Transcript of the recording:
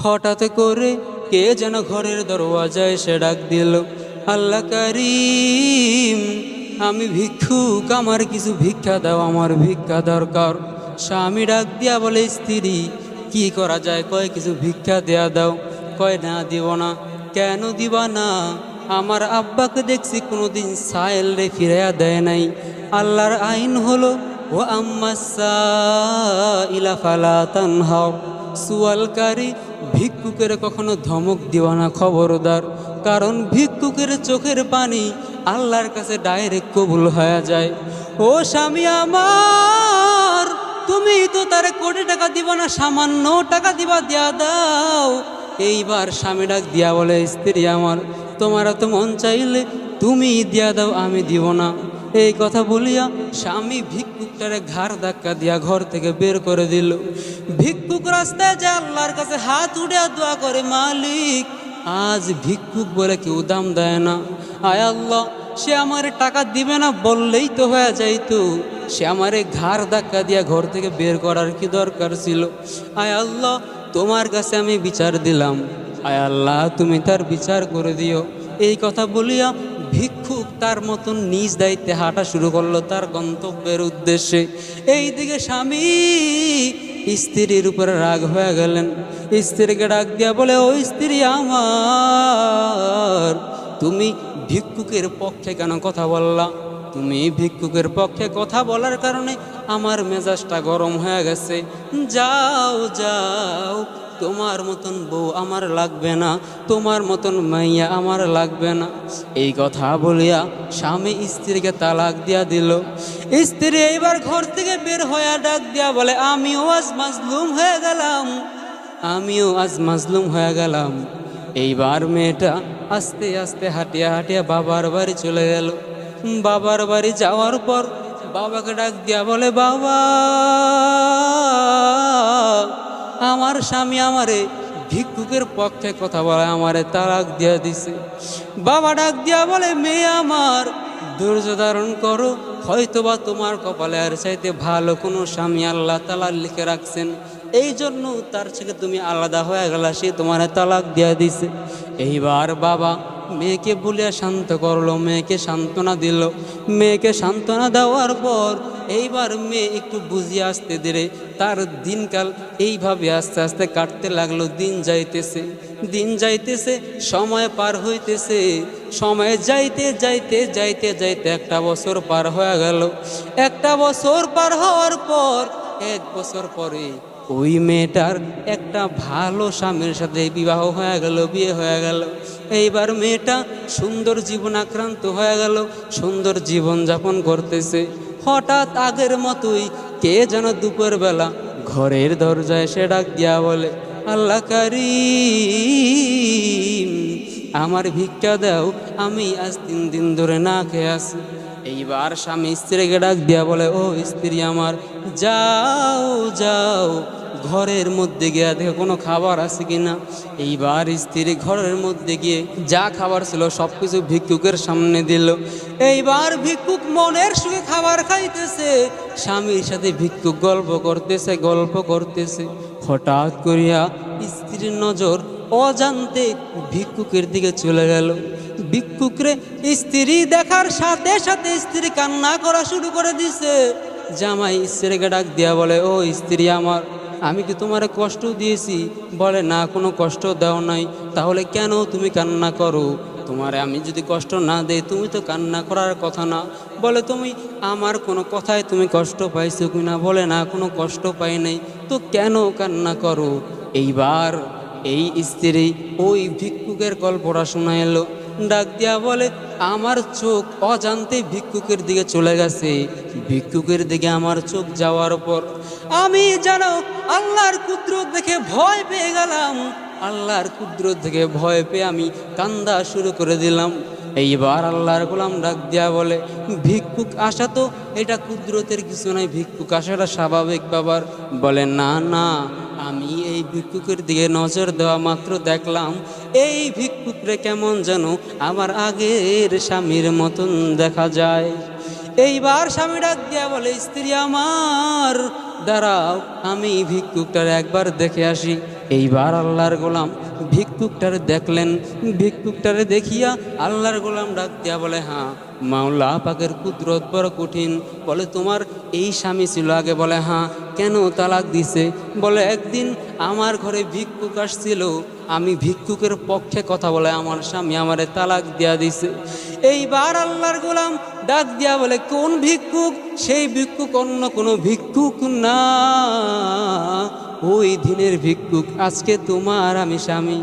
হঠাৎ করে কে যেন ঘরের দরওয়াজায় এসে ডাক দিল, আল্লাহ কারীম, আমি ভিক্ষুক, আমার কিছু ভিক্ষা দাও, আমার ভিক্ষা দরকার। স্বামী ডাক দিয়া বলে, স্ত্রী কি করা যায়? কয় কিছু ভিক্ষা দেয়া দাও। কয় না, দিব না। কেন দিবা না? আমার আব্বাকে দেখছি কোনোদিন সায়েল রে ফিরাইয়া দেয় নাই। আল্লাহর আইন হলো ও আম্মাসা ইলা ফালা তানহার, সুয়ালকারী ভিক্ষুকের কখনো ধমক দিবা না, খবরদার। কারণ ভিক্ষুকের চোখের পানি আল্লাহর কাছে ডাইরেক্ট কবুল হয়ে যায়। ও স্বামী আমার, তুমি তো তারে কোটি টাকা দিবা না, সামান্য টাকা দিবা, দিয়া দাও। এইবার স্বামী ডাক দিয়া বলে, স্ত্রী আমার, তোমার তো মন চাইলে তুমি দিয়া দাও, আমি দিব না। এই কথা বলিয়া স্বামী ভিক্ষুকটারে ঘাড় ধাক্কা দিয়া ঘর থেকে বের করে দিল। ভিক্ষুক রাস্তায় যে আল্লাহর কাছে হাত উঠিয়া দোয়া করে, মালিক, আজ ভিক্ষুক বলে কেউ দাম দেয় না। আয় আল্লাহ, সে আমারে টাকা দিবে না বললেই তো হয়ে যাইতো, সে আমারে ঘাড় ধাক্কা দিয়া ঘর থেকে বের করার কি দরকার ছিল? আয় আল্লাহ, তোমার কাছে আমি বিচার দিলাম, আয় আল্লাহ তুমি তার বিচার করে দিও। এই কথা বলিয়া ভিক্ষুক তার মতন নিজ দায়িত্বে হাঁটা শুরু করলো তার গন্তব্যের উদ্দেশ্যে। এইদিকে স্বামী স্ত্রীর উপরে রাগ হয়ে গেলেন। স্ত্রীকে ডাক দিয়া বলে, ও স্ত্রী আমার, তুমি ভিক্ষুকের পক্ষে কেন কথা বললা? তুমি ভিক্ষুকের পক্ষে কথা বলার কারণে আমার মেজাজটা গরম হয়ে গেছে। যাও যাও, তোমার মতন বউ আমার লাগবে না, তোমার মতন মাইয়া আমার লাগবে না। এই কথা বলিয়া স্বামী স্ত্রীকে তালাক দিয়া দিল। স্ত্রী এইবার ঘর থেকে বের হয়ে ডাক দিয়া বলে, আমিও আজ মাজলুম হয়ে গেলাম, আমিও আজ মাজলুম হয়ে গেলাম। এইবার মেয়েটা আস্তে আস্তে হাঁটিয়া হাঁটিয়া বাবার বাড়ি চলে গেল। বাবার বাড়ি যাওয়ার পর বাবাকে ডাক দিয়া বলে, বাবা, আমার স্বামী আমারে ভিক্ষুকের পক্ষে কথা বলে আমারে তালাক দিয়া দিছে। বাবা ডাক দিয়া বলে, মেয়ে আমার, ধৈর্য ধারণ করো, হয়তোবা তোমার কপালে আর চাইতে ভালো কোনো স্বামী আল্লাহ তাআলা লিখে রাখছেন, এই জন্য তার থেকে তুমি আলাদা হয়ে গেলা, সে তোমার তালাক দিয়া দিছে। এইবার বাবা মেয়েকে বলিয়া শান্ত করলো, মেয়েকে সান্ত্বনা দিল। মেয়েকে সান্ত্বনা দেওয়ার পর এইবার মেয়ে একটু বুঝিয়ে আসতে ধীরে তার দিনকাল এইভাবে আস্তে আস্তে কাটতে লাগলো। দিন যাইতেছে, দিন যাইতেছে, সময় পার হইতেছে। সময় যাইতে যাইতে যাইতে যাইতে একটা বছর পার হয়ে গেল। একটা বছর পার হওয়ার পর, এক বছর পরে ওই মেয়েটার একটা ভালো স্বামীর সাথে বিবাহ হয়ে গেল, বিয়ে হয়ে গেল। এইবার মেয়েটা সুন্দর জীবন আক্রান্ত হয়ে গেল, সুন্দর জীবন যাপন করতেছে। হঠাৎ আগের মতোই কে যেন দুপুরবেলা ঘরের দরজায় এসে ডাক দিয়া বলে, আল্লাহ কারীম, আমার ভিক্ষা দাও, আমি আজ 3 দিন ধরে না খেয়ে আছি। এইবার স্বামী স্ত্রীকে ডাক দিয়া বলে, ও স্ত্রী আমার, যাও যাও, ঘরের মধ্যে গিয়ে দেখো কোনো খাবার আছে কিনা। এইবার স্ত্রী ঘরের মধ্যে গিয়ে যা খাবার ছিল সব কিছু ভিক্ষুকের সামনে দিল। এইবার ভিক্ষুক মনের সুখে খাবার খাইতেছে, স্বামীর সাথে ভিক্ষুক গল্প করতেছে, গল্প করতেছে। হঠাৎ করিয়া স্ত্রীর নজর অজান্তে ভিক্ষুকের দিকে চলে গেল। ভিক্ষুকরে স্ত্রী দেখার সাথে সাথে স্ত্রী কান্না করা শুরু করে দিছে। জামাই স্ত্রীকে ডাক দিয়া বলে, ও স্ত্রী আমার, আমি কি তোমারে কষ্ট দিয়েছি? বলে, না, কোনো কষ্ট দাও নাই। তাহলে কেন তুমি কান্না করো? তোমারে আমি যদি কষ্ট না দেই তুমি তো কান্না করার কথা না। বলে, তুমি আমার কোনো কথায় তুমি কষ্ট পাইছো কিনা? বলে, না, কোনো কষ্ট পাই নাই। তো কেন কান্না করো? এইবার এই স্ত্রী ওই ভিক্ষুকের গল্পটা শোনাইলো। ডাক দিয়া বলে, আমার চোখ অজান্তে ভিক্ষুকের দিকে চলে গেছে। ভিক্ষুকের দিকে আমার চোখ যাওয়ার পর আমি জানো আল্লাহর কুদরত দেখে ভয় পেয়ে গেলাম। আল্লাহর কুদরত দেখে ভয় পেয়ে আমি কান্দা শুরু করে দিলাম। এইবার আল্লাহর গোলাম ডাক দিয়া বলে, ভিক্ষুক আসা তো এটা কুদরতের কিছু নয়, ভিক্ষুক আসাটা স্বাভাবিক ব্যাপার। বলে, না না, আমি এই ভিক্ষুকের দিকে নজর দেওয়া মাত্র দেখলাম এই ভিক্ষুকরে কেমন যেন আমার আগের স্বামীর মতন দেখা যায়। এইবার স্বামী ডাক দিয়া বলে, স্ত্রী আমার, দাঁড়াও, আমি ভিক্ষুকটার একবার দেখে আসি। এইবার আল্লাহর গোলাম ভিক্ষুকটারে দেখলেন, ভিক্ষুকটারে দেখিয়া আল্লাহর গোলাম ডাক দিয়া বলে, হ্যাঁ মাওলা পাকের কুদরত বড় কঠিন। বলে তোমার এই স্বামী ছিল আগে? বলে হ্যাঁ। কেন তালাক দিছে? বলে একদিন আমার ঘরে ভিক্ষুক আসছিল, আমি ভিক্ষুকের পক্ষে কথা বলে আমার স্বামী আমারে তালাক দিয়া দিছে। এইবার আল্লাহর গোলাম ডাক দিয়া বলে, কোন ভিক্ষুক? সেই ভিক্ষুক অন্য কোনো ভিক্ষুক না, ওই দিনের ভিক্ষুক, আজকে তোমার আমি স্বামী।